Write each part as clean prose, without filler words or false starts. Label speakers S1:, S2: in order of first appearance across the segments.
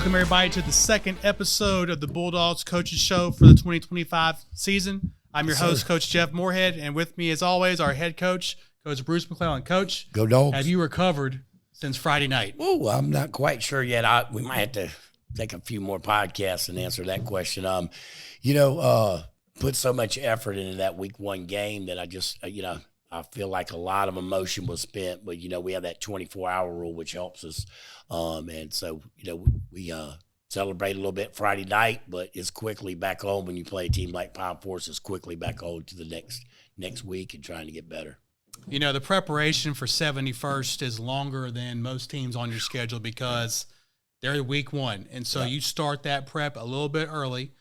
S1: Welcome, everybody, to the second episode of the Bulldogs Coaches Show for the 2025 season. I'm your host, Coach Jeff Morehead, and with me, as always, our head coach, Coach Bruce McClelland. Coach,
S2: go Dogs.
S1: Have you recovered since Friday night?
S2: Oh, I'm not quite sure yet. We might have to take a few more podcasts and answer that question. Put so much effort into that week one game that I just, I feel like a lot of emotion was spent, but, we have that 24-hour rule, which helps us. And so, we celebrate a little bit Friday night, but it's quickly back on when you play a team like Pine Forest. It's quickly back on to the next week and trying to get better.
S1: The preparation for 71st is longer than most teams on your schedule because they're week one. And so you start that prep a little bit early.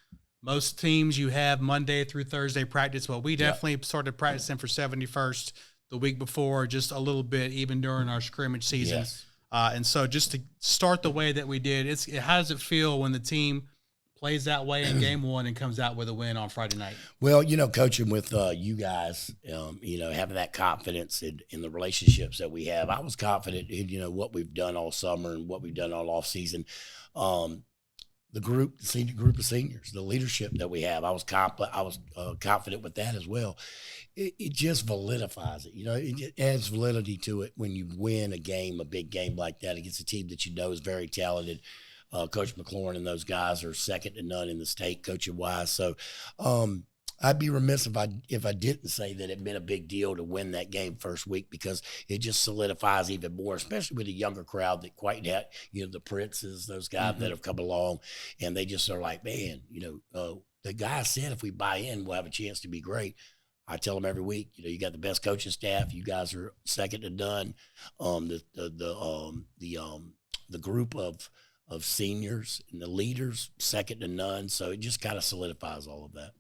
S1: Most teams you have Monday through Thursday practice. Well, we definitely started practicing for 71st the week before, just a little bit, even during our scrimmage season.
S2: Yes.
S1: And so just to start the way that we did, how does it feel when the team plays that way in game one and comes out with a win on Friday night?
S2: Well, coaching with you guys, having that confidence in the relationships that we have. I was confident in, what we've done all summer and what we've done all off season. The senior group of seniors, the leadership that we have, I was confident with that as well. It just validifies it. It adds validity to it when you win a big game like that against a team that is very talented. Coach McClelland and those guys are second to none in the state coaching wise. So I'd be remiss if I didn't say that it meant a big deal to win that game first week, because it just solidifies even more, especially with a younger crowd that quite had, the Princes, those guys that have come along, and they just are like, man, the guy said if we buy in, we'll have a chance to be great. I tell them every week, you got the best coaching staff. You guys are second to none. The group of seniors and the leaders, second to none. So it just kind of solidifies all of that.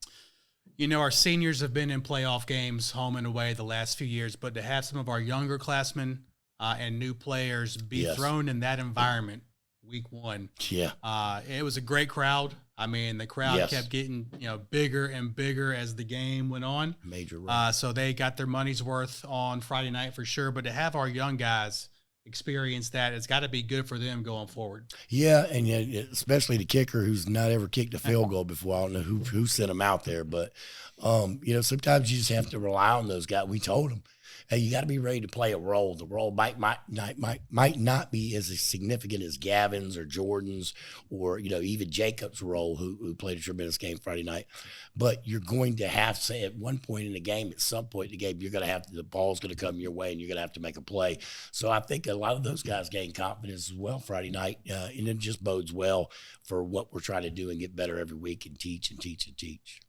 S1: Our seniors have been in playoff games home and away the last few years, but to have some of our younger classmen and new players be thrown in that environment week one, it was a great crowd. I mean, the crowd kept getting, bigger and bigger as the game went on.
S2: Major role.
S1: So they got their money's worth on Friday night for sure, but to have our young guys experience that, it's got to be good for them going forward.
S2: Yeah, and especially the kicker who's not ever kicked a field goal before. I don't know who sent him out there, but sometimes you just have to rely on those guys. We told them, hey, you got to be ready to play a role. The role might not be as significant as Gavin's or Jourdan's or even Jacob's role, who played a tremendous game Friday night. But you're going to have to say at one point in the game, at some point in the game, you're going to have the ball's going to come your way and you're going to have to make a play. So I think a lot of those guys gained confidence as well Friday night, and it just bodes well for what we're trying to do and get better every week and teach and teach and teach.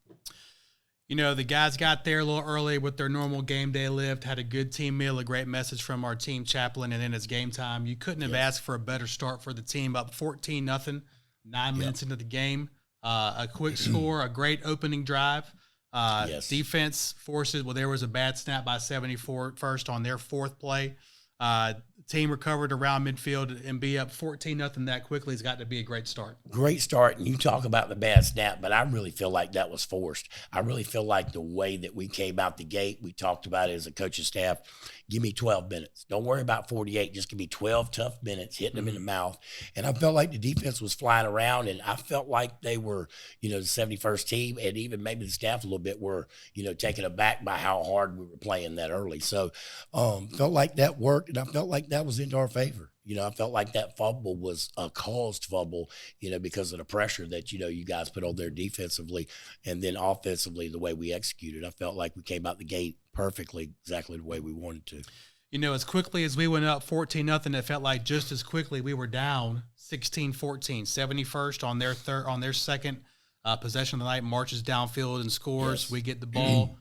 S1: The guys got there a little early with their normal game day lift, had a good team meal, a great message from our team chaplain, and then it's game time. You couldn't have asked for a better start for the team, up 14-0, 9 minutes into the game. A quick score, a great opening drive. Defense forces, there was a bad snap by 71st on their fourth play. Team recovered around midfield and be up 14-0 that quickly has got to be a great start.
S2: Great start, and you talk about the bad snap, but I really feel like that was forced. I really feel like the way that we came out the gate, we talked about it as a coaching staff, give me 12 minutes. Don't worry about 48. Just give me 12 tough minutes, hitting them in the mouth. And I felt like the defense was flying around, and I felt like they were, the 71st team, and even maybe the staff a little bit were, taken aback by how hard we were playing that early. So felt like that worked, and I felt like that was into our favor. I felt like that fumble was a caused fumble, because of the pressure that, you guys put on there defensively, and then offensively, the way we executed. I felt like we came out the gate perfectly, exactly the way we wanted to.
S1: As quickly as we went up 14-0, it felt like just as quickly we were down 16-14. 71st on their second possession of the night marches downfield and scores. We get the ball,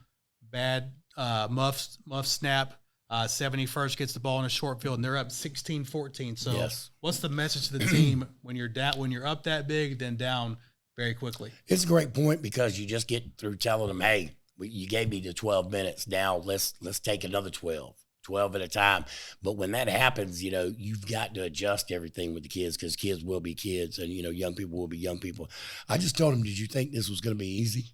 S1: bad muff snap. 71st gets the ball in a short field, and they're up 16-14. So what's the message to the team when you're down, when you're up that big, then down very quickly?
S2: It's a great point, because you just get through telling them, hey, you gave me the 12 minutes. Now let's take another 12 at a time. But when that happens, you've got to adjust everything with the kids, because kids will be kids, and, young people will be young people. I just told them, did you think this was going to be easy?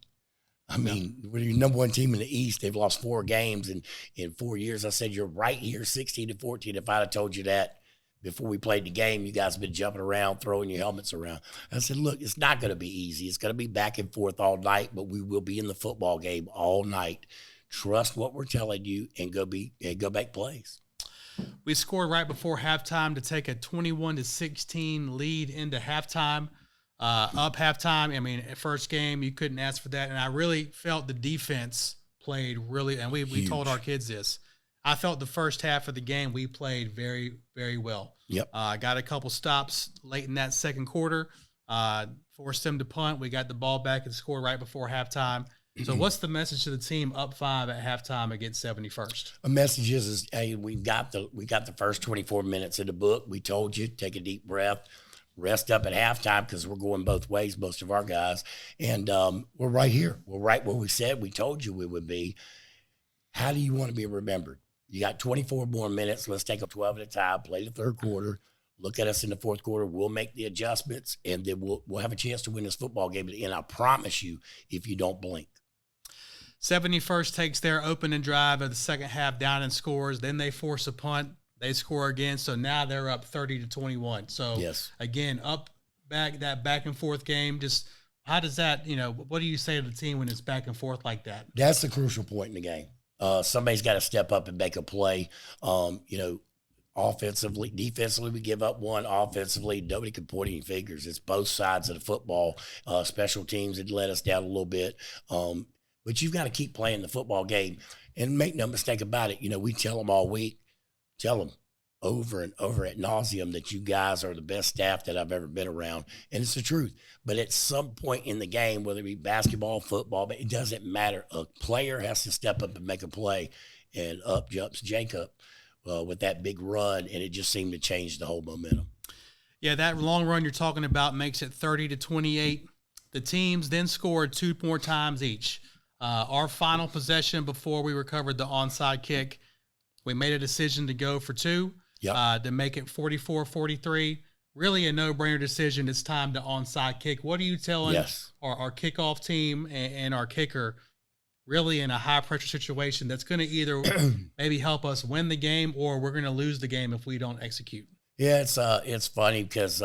S2: I mean, we're the number one team in the East. They've lost 4 games in 4 years. I said, you're right here, 16-14. If I'd have told you that before we played the game, you guys have been jumping around, throwing your helmets around. I said, look, it's not going to be easy. It's going to be back and forth all night, but we will be in the football game all night. Trust what we're telling you and go make plays.
S1: We scored right before halftime to take a 21-16 lead into halftime. Up halftime. I mean, first game, you couldn't ask for that. And I really felt the defense played really, and we told our kids this. I felt the first half of the game we played very, very well.
S2: Yep.
S1: Got a couple stops late in that second quarter, forced them to punt. We got the ball back and scored right before halftime. So what's the message to the team up 5 at halftime against 71st?
S2: A message is hey, we got the first 24 minutes of the book. We told you, take a deep breath, rest up at halftime because we're going both ways, most of our guys. And we're right here. We're right where we said we told you we would be. How do you want to be remembered? You got 24 more minutes. Let's take them 12 at a time, play the third quarter. Look at us in the fourth quarter. We'll make the adjustments, and then we'll have a chance to win this football game. And I promise you, if you don't blink.
S1: 71st takes their opening drive of the second half down and scores. Then they force a punt. They score again. So now they're up 30-21. So,
S2: yes.
S1: Again, that back and forth game. Just how does that, what do you say to the team when it's back and forth like that?
S2: That's the crucial point in the game. Somebody's got to step up and make a play. Offensively, defensively, we give up one. Offensively, nobody can point any fingers. It's both sides of the football. Special teams had let us down a little bit. But you've got to keep playing the football game. And make no mistake about it, we tell them all week, tell them over and over ad nauseum that you guys are the best staff that I've ever been around. And it's the truth. But at some point in the game, whether it be basketball, football, it doesn't matter. A player has to step up and make a play. And up jumps Jacob with that big run, and it just seemed to change the whole momentum.
S1: Yeah, that long run you're talking about makes it 30-28. The teams then scored 2 more times each. Our final possession before we recovered the onside kick, we made a decision to go for 2, to make it 44-43. Really a no-brainer decision. It's time to onside kick. What are you telling our kickoff team and our kicker really in a high-pressure situation that's going to either maybe help us win the game or we're going to lose the game if we don't execute?
S2: Yeah, it's funny because,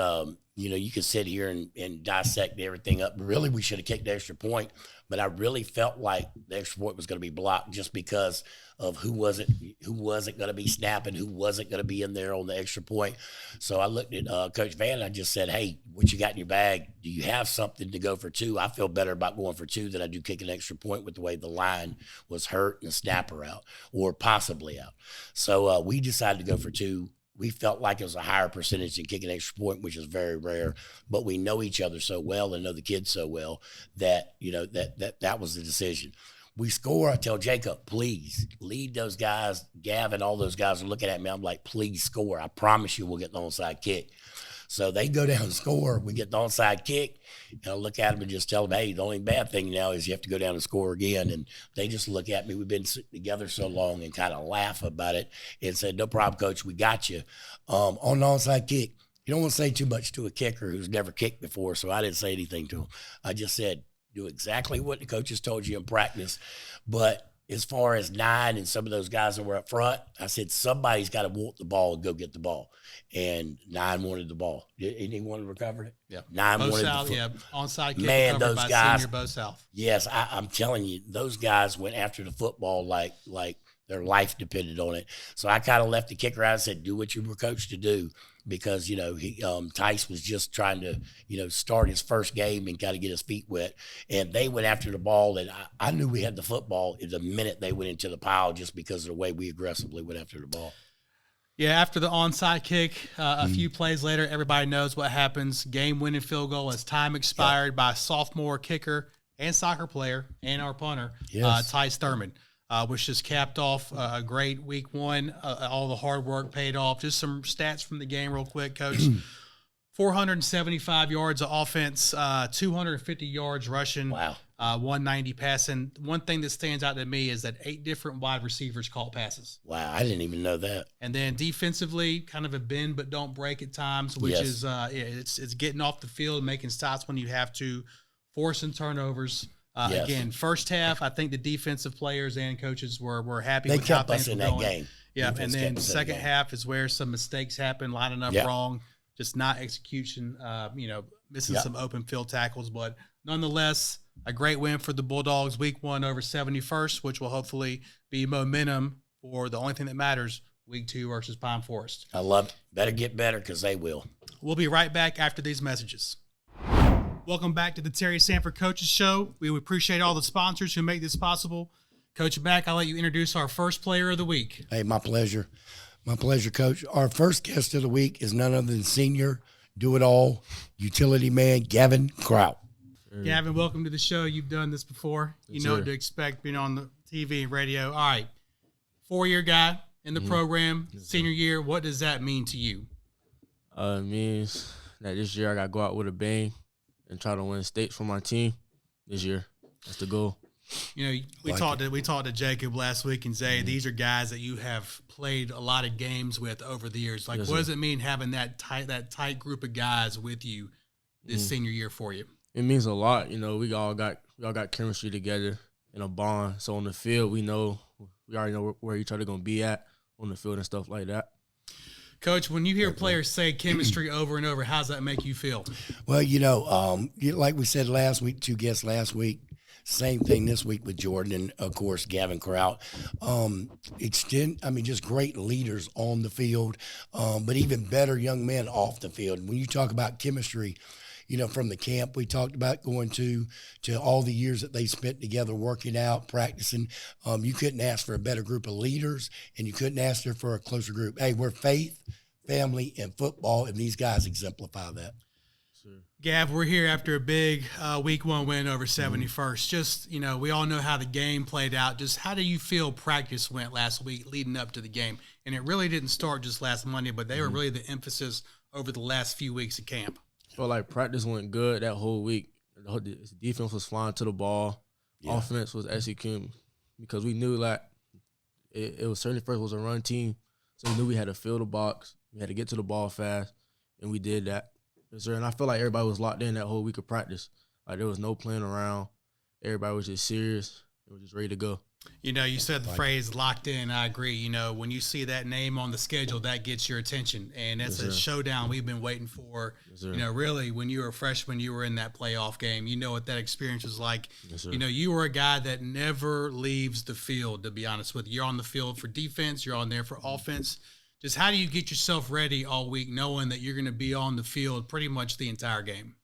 S2: you can sit here and dissect everything up. Really, we should have kicked the extra point, but I really felt like the extra point was going to be blocked just because of who wasn't going to be snapping, who wasn't going to be in there on the extra point. So I looked at Coach Van and I just said, hey, what you got in your bag? Do you have something to go for 2? I feel better about going for 2 than I do kicking an extra point with the way the line was hurt and the snapper out or possibly out. So we decided to go for 2. We felt like it was a higher percentage than kicking an extra point, which is very rare. But we know each other so well and know the kids so well that, that was the decision. We score. I tell Jacob, please lead those guys. Gavin, all those guys are looking at me. I'm like, please score. I promise you we'll get the onside kick. So they go down and score. We get the onside kick. And I look at them and just tell them, hey, the only bad thing now is you have to go down and score again. And they just look at me. We've been together so long and kind of laugh about it and said, no problem, Coach. We got you. On the onside kick, you don't want to say too much to a kicker who's never kicked before, so I didn't say anything to him. I just said, do exactly what the coaches told you in practice. But as far as 9 and some of those guys that were up front, I said, somebody's got to want the ball and go get the ball. And 9 wanted the ball. Did anyone recover it?
S1: Yeah.
S2: 9
S1: Bo
S2: wanted
S1: South,
S2: the
S1: yeah, onside kick
S2: Man,
S1: recovered
S2: those
S1: by
S2: guys,
S1: senior Bo South.
S2: Yes, I'm telling you, those guys went after the football like their life depended on it. So I kind of left the kicker out and said, do what you were coached to do. Because, Tice was just trying to, start his first game and kind of get his feet wet. And they went after the ball, and I knew we had the football the minute they went into the pile just because of the way we aggressively went after the ball.
S1: Yeah, after the onside kick, a few plays later, everybody knows what happens. Game-winning field goal as time expired by sophomore kicker and soccer player and our punter, Tice Thurman. Which just capped off a great week 1. All the hard work paid off. Just some stats from the game real quick, Coach. 475 yards of offense, 250 yards rushing, 190 passing. One thing that stands out to me is that 8 different wide receivers caught passes.
S2: Wow, I didn't even know that.
S1: And then defensively, kind of a bend but don't break at times, which is it's getting off the field, making stops when you have to, forcing turnovers. Again, first half, I think the defensive players and coaches were happy with how things were going.
S2: Game.
S1: Yeah, and
S2: Defense
S1: then
S2: kept us in the
S1: second
S2: game.
S1: half is where some mistakes happen, lining up
S2: Yeah.
S1: wrong, just not execution, missing
S2: Yeah.
S1: some open field tackles. But nonetheless, a great win for the Bulldogs week 1 over 71st, which will hopefully be momentum for the only thing that matters, week 2 versus Pine Forest.
S2: I love it. Better get better because they will.
S1: We'll be right back after these messages. Welcome back to the Terry Sanford Coaches Show. We appreciate all the sponsors who make this possible. Coach Mack, I'll let you introduce our first player of the week.
S2: Hey, my pleasure. My pleasure, Coach. Our first guest of the week is none other than senior do-it-all utility man Gavin Kraut.
S1: Gavin, welcome to the show. You've done this before. You know what to expect being on the TV and radio. All right. 4-year guy in the program, senior year. What does that mean to you?
S3: It means that this year I got to go out with a bang and try to win states for my team this year. That's the goal.
S1: You know, we talked to Jacob last week and Zay. These are guys that you have played a lot of games with over the years. Like, what does it mean having that tight group of guys with you this senior year for you?
S3: It means a lot. You know, we all got chemistry together in a bond. So on the field, we already know where each other gonna be at on the field and stuff like that.
S1: Coach, when you hear players say chemistry over and over, how does that make you feel?
S2: Well, like we said last week, 2 guests last week, same thing this week with Jourdan and, of course, Gavin Kraut. Just great leaders on the field, but even better young men off the field. When you talk about chemistry, from the camp we talked about going to all the years that they spent together working out, practicing, you couldn't ask for a better group of leaders, and you couldn't ask for a closer group. Hey, we're faith, family, and football, and these guys exemplify that.
S1: Gav, we're here after a big week 1 win over 71st. Just, we all know how the game played out. Just how do you feel practice went last week leading up to the game? And it really didn't start just last Monday, but they were really the emphasis over the last few weeks of camp.
S3: I felt like practice went good that whole week. The defense was flying to the ball. Yeah. Offense was executing because we knew that it was 71st was a run team. So we knew we had to fill the box. We had to get to the ball fast, and we did that. Yes, sir. And I feel like everybody was locked in that whole week of practice. Like, there was no playing around. Everybody was just serious. They were just ready to go.
S1: You said the phrase locked in. I agree. When you see that name on the schedule, that gets your attention. And that's a showdown we've been waiting for. Yes, really, when you were a freshman, you were in that playoff game. You know what that experience was like. Yes, you were a guy that never leaves the field, to be honest with you. You're on the field for defense. You're on there for offense. Just how do you get yourself ready all week knowing that you're going to be on the field pretty much the entire game?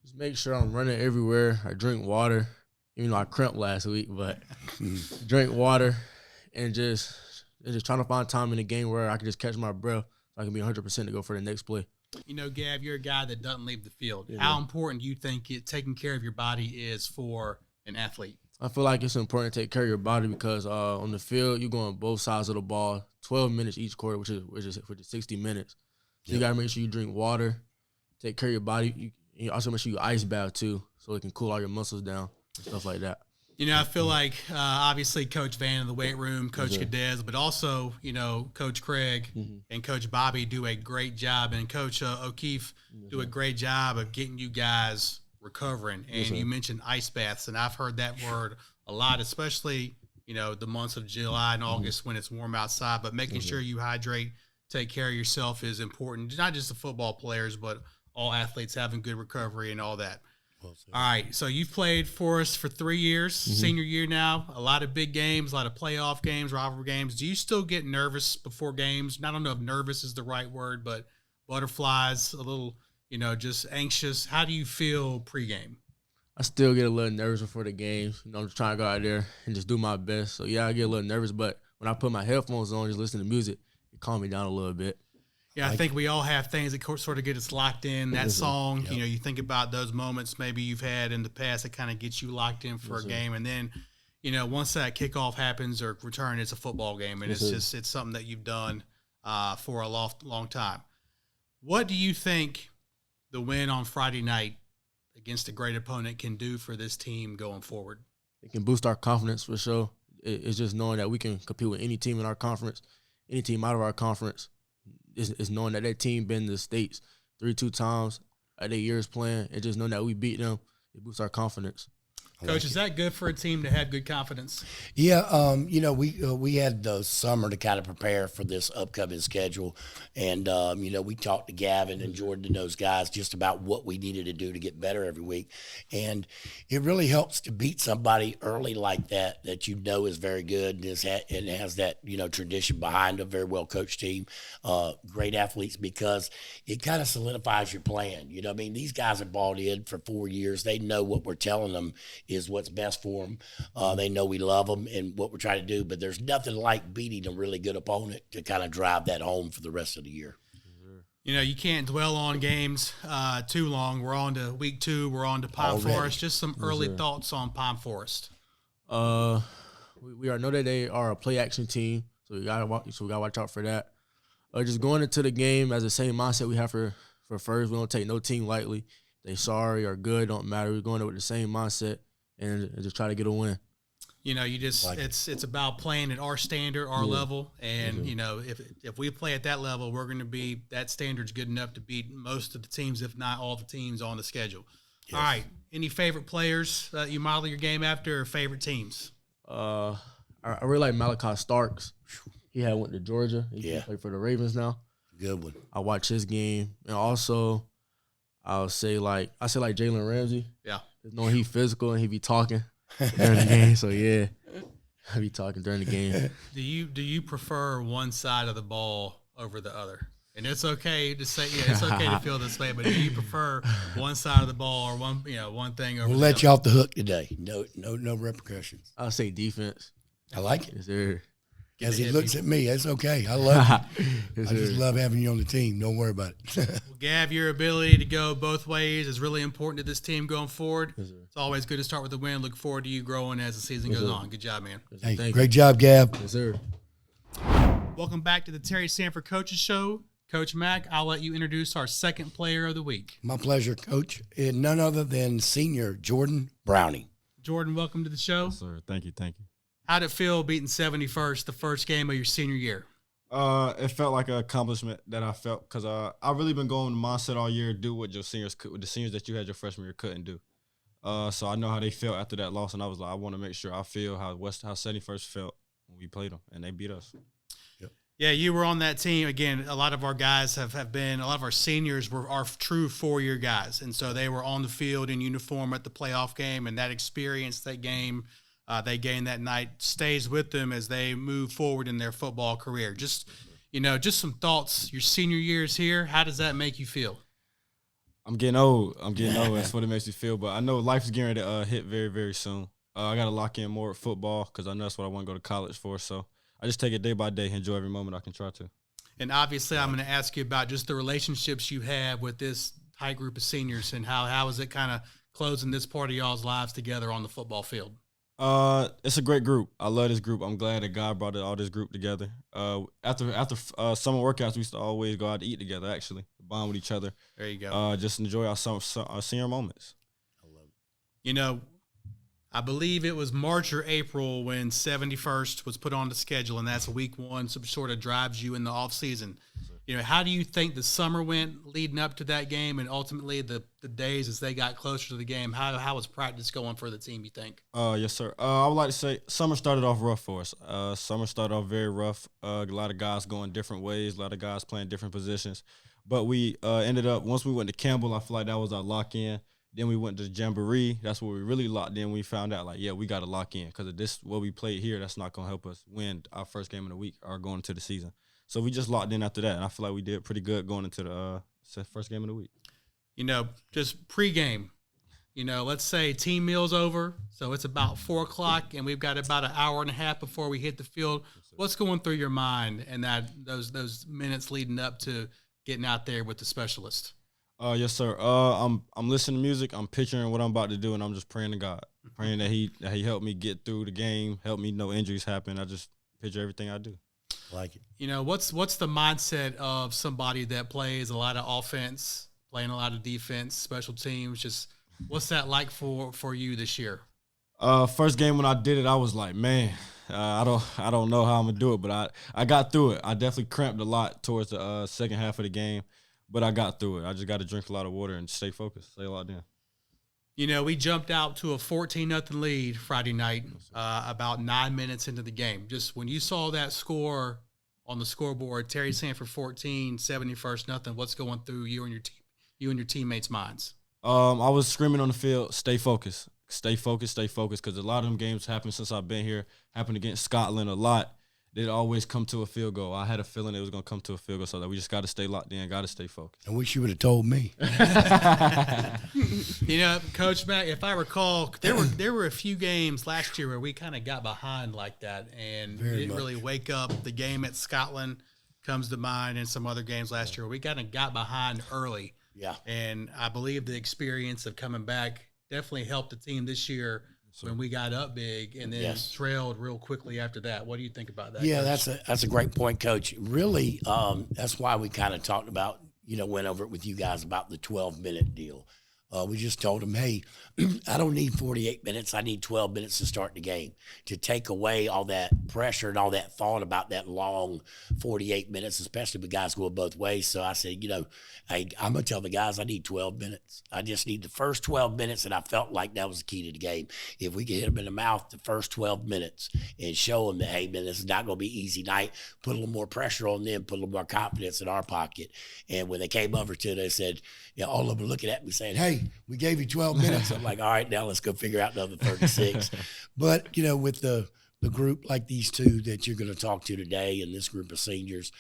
S3: Just make sure I'm running everywhere. I drink water. Even though I cramped last week, but drink water and just trying to find time in the game where I can just catch my breath so I can be 100% to go for the next play.
S1: Gav, you're a guy that doesn't leave the field. Yeah. How important do you think taking care of your body is for an athlete?
S3: I feel like it's important to take care of your body because on the field, you're going both sides of the ball, 12 minutes each quarter, which is 60 minutes. So you got to make sure you drink water, take care of your body. You also make sure you ice bath too so it can cool all your muscles down. Stuff like that.
S1: I feel like obviously Coach Van in the weight room, Coach Cadez, but also, Coach Craig and Coach Bobby do a great job, and Coach O'Keefe do a great job of getting you guys recovering. And you mentioned ice baths, and I've heard that word a lot, especially, the months of July and August when it's warm outside, but making sure you hydrate, take care of yourself is important. Not just the football players, but all athletes having good recovery and all that. All right, so you've played for us for 3 years, senior year now, a lot of big games, a lot of playoff games, rivalry games. Do you still get nervous before games? I don't know if nervous is the right word, but butterflies, a little, just anxious. How do you feel pregame?
S3: I still get a little nervous before the games. I'm just trying to go out there and just do my best. So, yeah, I get a little nervous, but when I put my headphones on, just listen to music, it calms me down a little bit.
S1: Yeah, I think we all have things that sort of get us locked in. That song,
S2: Yep.
S1: You think about those moments maybe you've had in the past that kind of gets you locked in for a game. And then, once that kickoff happens or return, it's a football game. And it's something that you've done for a long time. What do you think the win on Friday night against a great opponent can do for this team going forward?
S3: It can boost our confidence for sure. It's just knowing that we can compete with any team in our conference, any team out of our conference. Is knowing that team been to the States 3 times at their years playing, and just knowing that we beat them, it boosts our confidence.
S1: Coach, is that good for a team to have good confidence?
S2: Yeah, we had the summer to kind of prepare for this upcoming schedule, and we talked to Gavin and Jourdan and those guys just about what we needed to do to get better every week, and it really helps to beat somebody early like that is very good and has that tradition behind a very well coached team, great athletes, because it kind of solidifies your plan. These guys are bought in for 4 years. They know what we're telling them is what's best for them. They know we love them and what we're trying to do, but there's nothing like beating a really good opponent to kind of drive that home for the rest of the year.
S1: You can't dwell on games too long. We're on to week 2. We're on to Pine Forest. Just some early thoughts on Pine Forest.
S3: We know that they are a play action team, so we gotta watch out for that. Just going into the game as the same mindset we have for first. We don't take no team lightly. They sorry or good, don't matter. We're going in with the same mindset and just try to get a win.
S1: It's about playing at our standard, our level, and if we play at that level, we're going to be that standard's good enough to beat most of the teams, if not all the teams on the schedule. Yes. All right, any favorite players that you model your game after, or favorite teams?
S3: I really like Malachi Starks. He went to Georgia. He play for the Ravens now.
S2: Good one.
S3: I watch his game, and also I say Jalen Ramsey.
S1: Yeah,
S3: knowing he physical and he be talking during the game. So yeah, I be talking during the game.
S1: Do you prefer one side of the ball over the other? And it's okay to say, it's okay to feel this way, but do you prefer one side of the ball or one thing over?
S2: We'll let you off the hook today. No repercussions.
S3: I'll say defense.
S2: I like it.
S3: Yes, sir.
S2: As he looks at me, it's okay. I love it. Yes, I just love having you on the team. Don't worry about it.
S1: Well, Gav, your ability to go both ways is really important to this team going forward. Yes, it's always good to start with a win. Look forward to you growing as the season goes on. Good job, man.
S2: Yes, hey, great job, Gav.
S3: Yes, sir.
S1: Welcome back to the Terry Sanford Coaches Show. Coach Mack, I'll let you introduce our second player of the week.
S2: My pleasure, Coach. And none other than senior Jourdan Browning.
S1: Jourdan, welcome to the show.
S4: Yes, sir. Thank you.
S1: How'd it feel beating 71st the first game of your senior year?
S4: It felt like an accomplishment that I felt because I've really been going mindset all year, do what your seniors could, the seniors that you had your freshman year couldn't do. So I know how they felt after that loss, and I was like, I want to make sure I feel how 71st felt when we played them, and they beat us.
S2: Yep.
S1: Yeah, you were on that team. Again, a lot of our guys have been, a lot of our seniors were our true 4-year guys, and so they were on the field in uniform at the playoff game, and that experience, that game, they gained that night stays with them as they move forward in their football career. Just some thoughts. Your senior year is here. How does that make you feel?
S4: I'm getting old. That's what it makes me feel. But I know life's getting ready to hit very, very soon. I got to lock in more at football because I know that's what I want to go to college for. So I just take it day by day, enjoy every moment I can try to.
S1: And obviously I'm going to ask you about just the relationships you have with this high group of seniors and how is it kind of closing this part of y'all's lives together on the football field?
S4: It's a great group. I love this group. I'm glad that God brought all this group together. After summer workouts, we used to always go out to eat together, actually, bond with each other.
S1: There you go.
S4: Just enjoy our senior moments.
S2: I love it.
S1: I believe it was March or April when 71st was put on the schedule, and that's week 1, so it sort of drives you in the off season. How do you think the summer went leading up to that game, and ultimately the days as they got closer to the game? How was practice going for the team, you think?
S4: Yes, sir. I would like to say summer started off rough for us. Summer started off very rough. A lot of guys going different ways, a lot of guys playing different positions. But we ended up, once we went to Campbell, I feel like that was our lock-in. Then we went to Jamboree. That's where we really locked in. We found out, we got to lock in because of this, what we played here, that's not going to help us win our first game of the week or going into the season. So we just locked in after that, and I feel like we did pretty good going into the first game of the week.
S1: Just pregame, let's say team meal's over, so it's about 4 o'clock, and we've got about an hour and a half before we hit the field. What's going through your mind and those minutes leading up to getting out there with the specialist?
S4: Yes, sir. I'm listening to music. I'm picturing what I'm about to do, and I'm just praying to God, praying that He help me get through the game, help me no injuries happen. I just picture everything I do.
S2: Like it.
S1: What's the mindset of somebody that plays a lot of offense, playing a lot of defense, special teams? Just what's that like for you this year?
S4: First game when I did it, I was like, man, I don't know how I'm gonna do it, but I got through it. I definitely cramped a lot towards the second half of the game, but I got through it. I just got to drink a lot of water and stay focused, stay locked in.
S1: You know, we jumped out to a 14-0 lead Friday night, about 9 minutes into the game. Just when you saw that score on the scoreboard, Terry Sanford 14, 71st 0, what's going through you and your teammates' minds?
S4: I was screaming on the field, stay focused, because a lot of them games happened since I've been here. Happened against Scotland a lot. They'd always come to a field goal. I had a feeling it was going to come to a field goal, so that we just got to stay locked in, got to stay focused.
S2: I wish you would have told me.
S1: You know, Coach Mack, if I recall, there were a few games last year where we kind of got behind like that and didn't really wake up. The game at Scotland comes to mind, and some other games last year where we kind of got behind early.
S2: Yeah.
S1: And I believe the experience of coming back definitely helped the team this year when we got up big and then trailed real quickly after that. What do you think about that?
S2: Yeah,
S1: Coach?
S2: that's a great point, Coach. Really, that's why we kind of talked about, went over it with you guys about the 12-minute deal. We just told them, hey, I don't need 48 minutes. I need 12 minutes to start the game, to take away all that pressure and all that thought about that long 48 minutes, especially with guys going both ways. So I said, I'm going to tell the guys I need 12 minutes. I just need the first 12 minutes, and I felt like that was the key to the game. If we could hit them in the mouth the first 12 minutes and show them that, hey, man, this is not going to be an easy night, put a little more pressure on them, put a little more confidence in our pocket. And when they came over to it, they said, all of them were looking at me saying, hey, we gave you 12 minutes. I'm like, all right, now let's go figure out another 36. But, with the group like these two that you're going to talk to today and this group of seniors,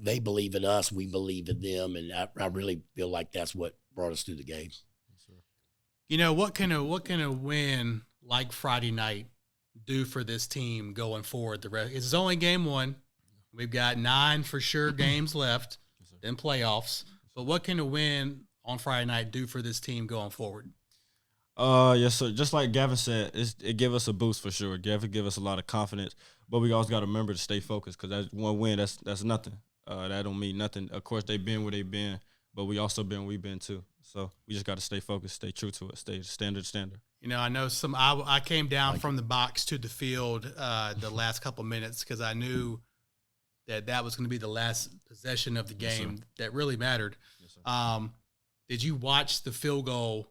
S2: they believe in us. We believe in them. And I really feel like that's what brought us through the game.
S1: What can a win like Friday night do for this team going forward? It's only game one. We've got 9 for sure games left in playoffs. But what can a win on Friday night do for this team going forward?
S4: Yes, sir. Just like Gavin said, it give us a boost for sure. Gavin give us a lot of confidence, but we always got to remember to stay focused, because that's one win. That's nothing. That don't mean nothing. Of course, they've been where they've been, but we also been where we've been too. So we just got to stay focused, stay true to it, stay standard.
S1: I know I came down from the box to the field the last couple minutes because I knew that was going to be the last possession of the game that really mattered. Yes, did you watch the field goal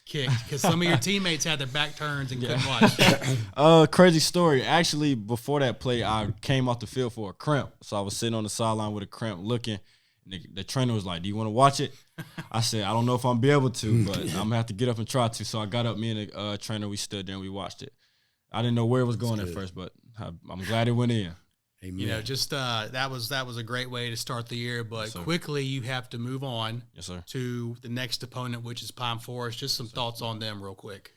S1: kick? Because some of your teammates had their back turns and couldn't watch.
S4: Crazy story. Actually, before that play, I came off the field for a cramp. So I was sitting on the sideline with a cramp looking. And the trainer was like, do you want to watch it? I said, I don't know if I'm going to be able to, but I'm going to have to get up and try to. So I got up, me and the trainer, we stood there and we watched it. I didn't know where it was going at first, but I'm glad it went in.
S2: Amen.
S1: That was a great way to start the year, but quickly you have to move on to the next opponent, which is Pine Forest. Just some thoughts on them real quick.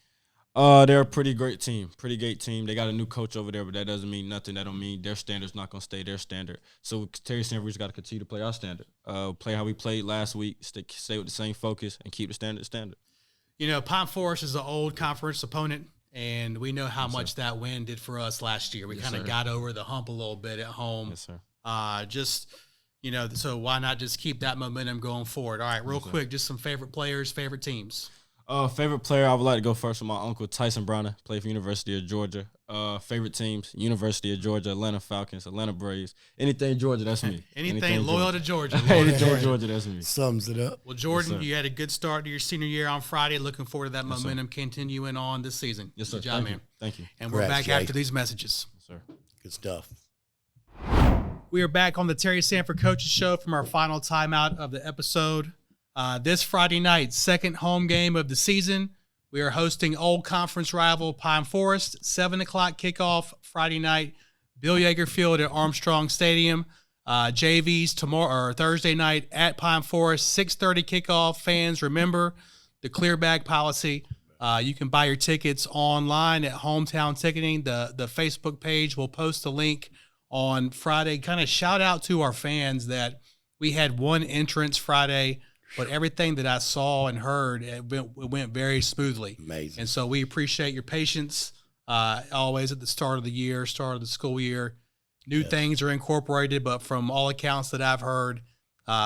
S4: They're a pretty great team. They got a new coach over there, but that doesn't mean nothing. That don't mean their standard's not going to stay their standard. So Terry Sanford, we just got to continue to play our standard. Play how we played last week, stay with the same focus, and keep the standard.
S1: Pine Forest is an old conference opponent. And we know how much that win did for us last year. We kind of got over the hump a little bit at home.
S4: Yes, sir.
S1: So why not just keep that momentum going forward? All right, real quick, just some favorite players, favorite teams.
S4: Favorite player, I would like to go first with my uncle, Tyson Browner, played for University of Georgia. Favorite teams, University of Georgia, Atlanta Falcons, Atlanta Braves. Anything Georgia, that's me.
S1: Anything loyal to Georgia.
S4: Georgia, that's me.
S2: Sums it up.
S1: Well, Jourdan, you had a good start to your senior year on Friday. Looking forward to that momentum continuing on this season.
S4: Yes, sir.
S1: Good job, man.
S4: Thank you.
S1: And we're back after these messages.
S4: Yes, sir.
S2: Good stuff.
S1: We are back on the Terry Sanford Coaches Show from our final timeout of the episode. This Friday night, second home game of the season. We are hosting old conference rival Pine Forest, 7 o'clock kickoff Friday night, Bill Yeager Field at Armstrong Stadium. JVs tomorrow or Thursday night at Pine Forest, 6:30 kickoff. Fans, remember the clear bag policy. You can buy your tickets online at Hometown Ticketing. The Facebook page will post a link on Friday. Kind of shout out to our fans that we had one entrance Friday, but everything that I saw and heard, it went very smoothly.
S2: Amazing.
S1: And so we appreciate your patience always at the start of the year, start of the school year. New things are incorporated, but from all accounts that I've heard,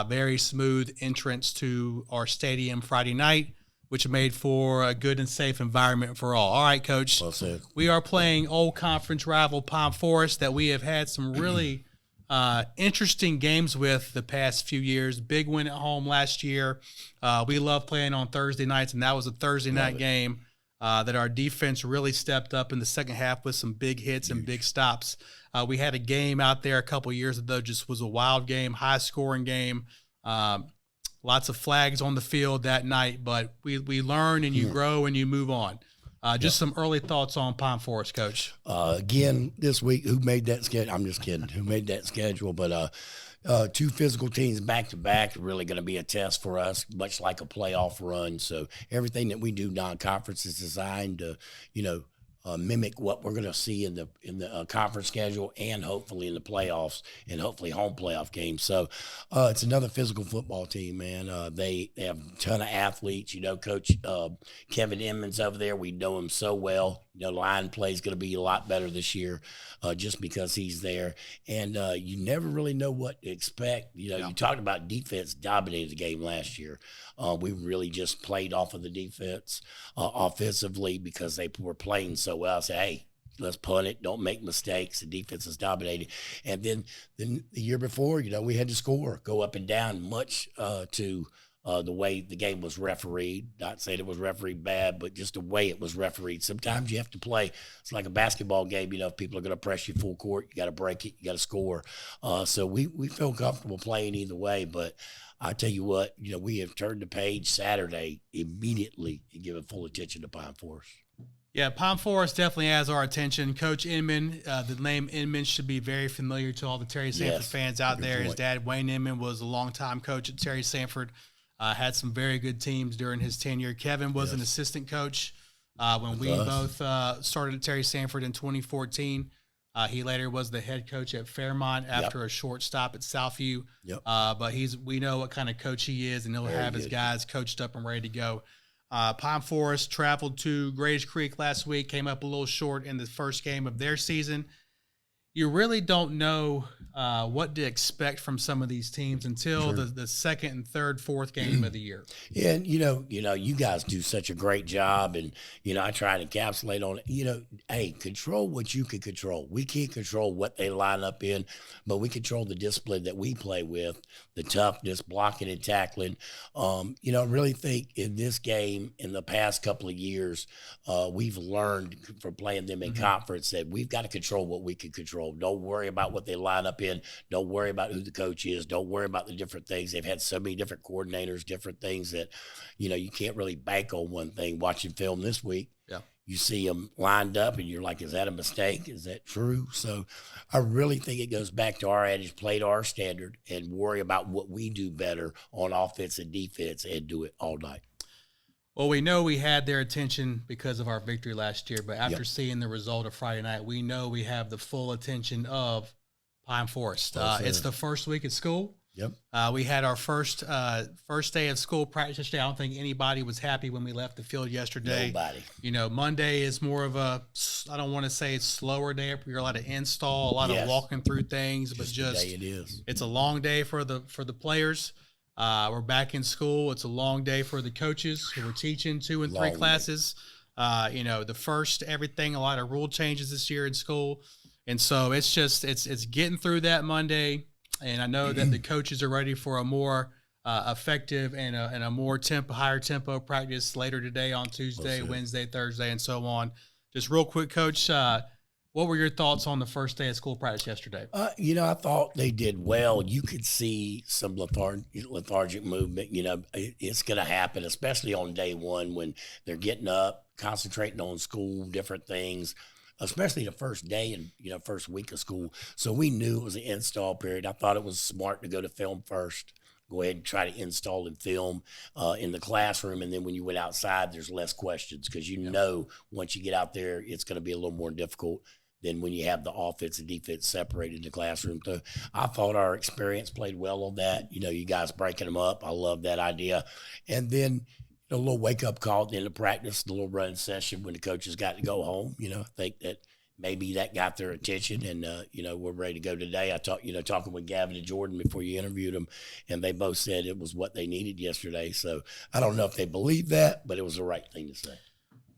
S1: very smooth entrance to our stadium Friday night, which made for a good and safe environment for all. All right, Coach.
S2: Well said.
S1: We are playing old conference rival Pine Forest that we have had some really interesting games with the past few years. Big win at home last year. We love playing on Thursday nights, and that was a Thursday night game that our defense really stepped up in the second half with some big hits and big stops. We had a game out there a couple years ago, just was a wild game, high-scoring game. Lots of flags on the field that night, but we learn and you grow and you move on. Just some early thoughts on Pine Forest, Coach.
S2: Again, this week, who made that schedule? I'm just kidding. Who made that schedule? But two physical teams back-to-back really going to be a test for us, much like a playoff run. So everything that we do non-conference is designed to, mimic what we're going to see in the conference schedule and hopefully in the playoffs and hopefully home playoff games. So it's another physical football team, man. They have a ton of athletes. Coach Kevin Emmons over there, we know him so well. Line play is going to be a lot better this year just because he's there. And you never really know what to expect. You talked about defense dominated the game last year. We really just played off of the defense offensively because they were playing so well. I said, hey, let's punt it. Don't make mistakes. The defense is dominating. And then the year before, we had to score, go up and down much to the way the game was refereed. Not saying it was refereed bad, but just the way it was refereed. Sometimes you have to play. It's like a basketball game. If people are going to press you full court, you got to break it. You got to score. So we feel comfortable playing either way. But I tell you what, we have turned the page Saturday immediately and given full attention to Pine Forest.
S1: Yeah, Pine Forest definitely has our attention. Coach Inman, the name Inman should be very familiar to all the Terry Sanford fans out there. His dad, Wayne Inman, was a longtime coach at Terry Sanford. Had some very good teams during his tenure. Kevin was an assistant coach when we both started at Terry Sanford in 2014. He later was the head coach at Fairmont after a short stop at Southview. But we know what kind of coach he is, and he'll have his guys coached up and ready to go. Pine Forest traveled to Grays Creek last week, came up a little short in the first game of their season. You really don't know what to expect from some of these teams until the second and third, fourth game of the year.
S2: Yeah, and you guys do such a great job, and I try to encapsulate on it. Hey, control what you can control. We can't control what they line up in, but we control the discipline that we play with, the toughness, blocking and tackling. I really think in this game, in the past couple of years, we've learned from playing them in conference that we've got to control what we can control. Don't worry about what they line up in. Don't worry about who the coach is. Don't worry about the different things. They've had so many different coordinators, different things that, you can't really bank on one thing. Watching film this week, you see them lined up and you're like, is that a mistake? Is that true? So I really think it goes back to our adage, play to our standard and worry about what we do better on offense and defense and do it all night.
S1: Well, we know we had their attention because of our victory last year, but after seeing the result of Friday night, we know we have the full attention of Pine Forest. It's the first week at school. We had our first day of school practice yesterday. I don't think anybody was happy when we left the field yesterday.
S2: Nobody.
S1: Monday is more of a, I don't want to say it's slower day. We got a lot of install, a lot of walking through things, but just
S2: the day it is.
S1: It's a long day for the players. We're back in school. It's a long day for the coaches who are teaching 2 and 3 classes. The first everything, a lot of rule changes this year in school. And so it's getting through that Monday. And I know that the coaches are ready for a more effective and a more higher tempo practice later today on Tuesday, Wednesday, Thursday, and so on. Just real quick, Coach, what were your thoughts on the first day of school practice yesterday?
S2: I thought they did well. You could see some lethargic movement. It's going to happen, especially on day one when they're getting up, concentrating on school, different things, especially the first day and, first week of school. So we knew it was an install period. I thought it was smart to go to film first. Go ahead and try to install and film in the classroom. And then when you went outside, there's less questions because know once you get out there, it's going to be a little more difficult than when you have the offense and defense separated in the classroom. So I thought our experience played well on that. You guys breaking them up. I love that idea. And then a little wake-up call at the end of practice, the little run session when the coaches got to go home. I think that maybe that got their attention, and, we're ready to go today. I talking with Gaven and Jourdan before you interviewed them, and they both said it was what they needed yesterday. So I don't know if they believe that, but it was the right thing to say.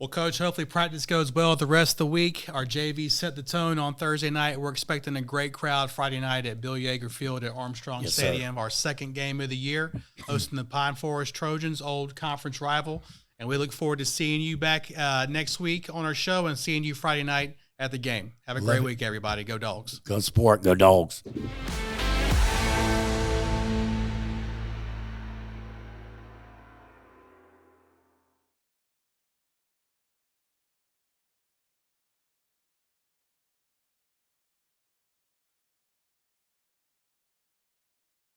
S1: Well, Coach, hopefully practice goes well the rest of the week. Our JV set the tone on Thursday night. We're expecting a great crowd Friday night at Bill Yeager Field at Armstrong Stadium, our second game of the year, hosting the Pine Forest Trojans, old conference rival. And we look forward to seeing you back next week on our show and seeing you Friday night at the game. Have a great week, everybody. Go Dogs.
S2: Go Sport. Go Dogs.